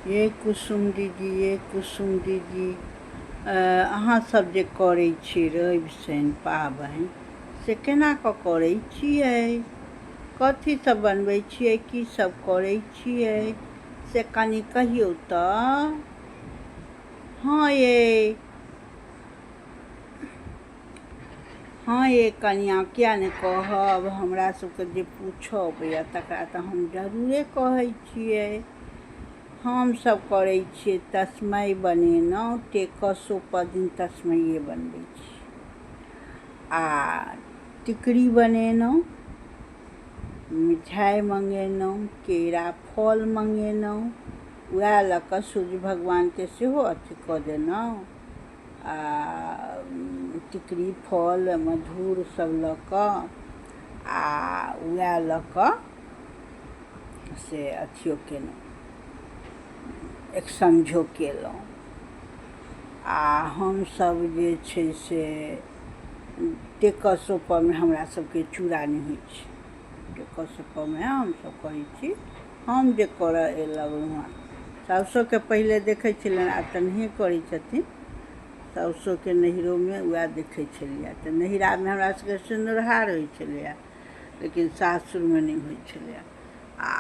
ये कुसुम दीदी, ये कुसुम दीदी, अहाँ सब जे करै छी रवि शनि पाबनि से केना कऽ करै छियै? कथी सब बनबै छियै? की सब करै छियै से कनि कहियौ तऽ। हाँ ये कनिया, किया नहि कहब? हमरा सबके जे पूछऽ अबैया तकरा तऽ हम जरूरे कहै छियै। हमसब करै छियै तस्मै बनेलहुँ, टेकसोपर दिन तस्मैए बनबै छी। आ टिकरी बनेलहुँ, मिठाइ मँगेलहुँ, केरा फल मँगेलहुँ, वएह लऽ कऽ सूर्य भगवानके सेहो अथी कऽ देलहुँ। आ टिकरी फल मधुर सब लऽ कऽ आ वएह लऽ कऽ से अथिओ केलहुँ, एक्सचेंजो केलहुँ। आ हमसब जे छै से टेकसोपरमे हमरा सबके चूड़ा नहि होइ छै। टेकसोपरमे हमसब कहै छी, हम जे करऽ लगलहुँ हँ। साउसोके पहिले देखै छलियनि, आब तऽ नहिए करै छथिन। साउसोके नैहरोमे वएह देखै छलिए, तऽ नैहरामे हमरा सबके सिन्दूरहार होइ छलैए, लेकिन सासुरमे नहि होइ छलैए। आ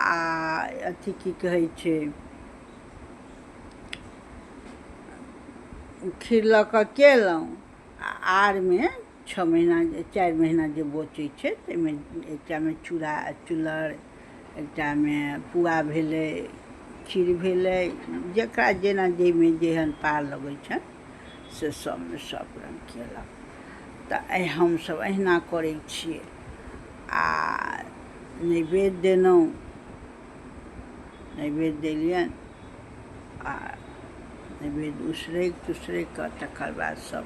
अथी की कहै छै, खीर लऽ कऽ केलहुँ। आ आरमे 6 महीना 4 महीना जे बचै छै ताहिमे एकटामे चूड़ा चुल्लड़, एकटामे पुआ भेलै, खीर भेलै, जकरा जेना जाहिमे जेहन पार लगै छनि से सबमे सब रङ्ग केलक। तऽ हमसब अहिना करै छियै। आ नैवेद्य देलहुँ, नैवेद्य देलियनि आ नैवेद्य उसरगि तुसरगि कऽ तकर बाद सब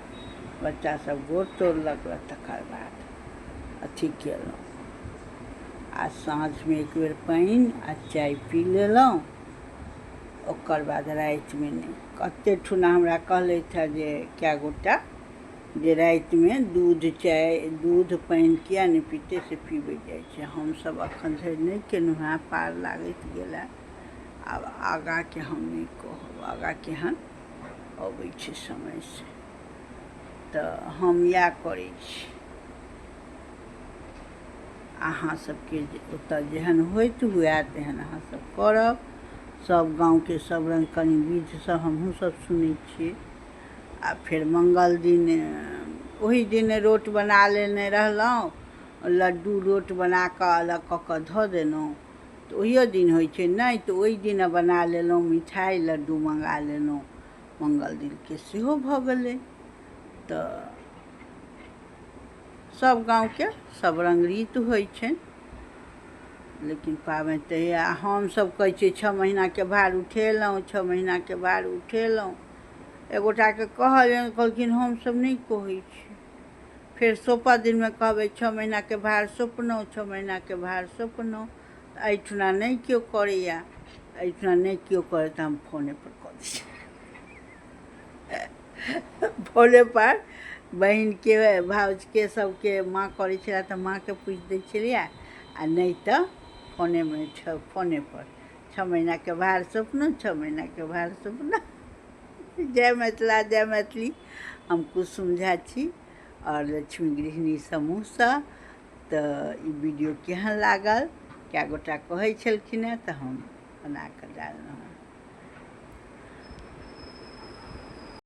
बच्चा सब गोड़ तोड़लक, तकर बाद अथी केलहुँ। आ साँझमे एक बेर पानि आ चाय पी लेलहुँ। ओकर बाद रातिमे नहि। कतेक ठुना हमरा कहलथि हेँ जे कए गोटा जे रातिमे दूध चाय दूध पानि किया नहि पीतै, से पीबै जाइ छै। हमसब एखन धरि नहि केलहुँ हेँ, पार लागैत गेलए। आब आगाँके हम नहि कहब, आगाँ केहन अबै छै समय से। तऽ हम इएह करै छी। अहाँ सबके ओतऽ जेहन होइत हुए तेहन अहाँ सब करब। सब गाँवके सब रङ्ग कनि विध सब हमहूँ सब सुनै छियै। आ फेर मंगल दिन ओही दिन रोट बना लेने रहलहुँ, लड्डू रोट बना कऽ अलग कऽ कऽ धऽ देलहुँ। तऽ ओहियो दिन होइ छै, नहि तऽ ओहि दिन बना लेलहुँ, मिठाइ लड्डू मँगा लेलहुँ, मंगल दिनके सेहो भऽ गेलै। तऽ सब गाँवके सब रङ्ग रीत होइ छनि। लेकिन पाबनि तऽ हमसब कहै छियै 6 महीनाके भार उठेलहुँ, 6 महीनाके भार उठेलहुँ। एगोटाके कहलखिन हमसब नहि कहै छी। फेर सोपऽ दिनमे कहबै 6 महीनाके भार सौंपलहुँ, 6 महीनाके भार सौंपलहुँ। तऽ एहिठुना नहि केओ करैए, एहिठुना नहि केओ करै तऽ हम फोनेपर कऽ दै छी। फोनेपर बहिनके भाउजके सबके माँ करै छलै तऽ माँके पूछि दै छलियै, आ नहि तऽ फोनेपर 6 महीनाके भार सौंपलहुँ, 6 महीनाके भार सौंपलहुँ। जय मिथिला, जय मैथिली। हम कुसुम झा छी और लक्ष्मी गृहिणी समूहसँ। तऽ ई वीडियो केहन लागल, कए गोटा कहै छलखिन हेँ तऽ हम बना कऽ डाललहुँ।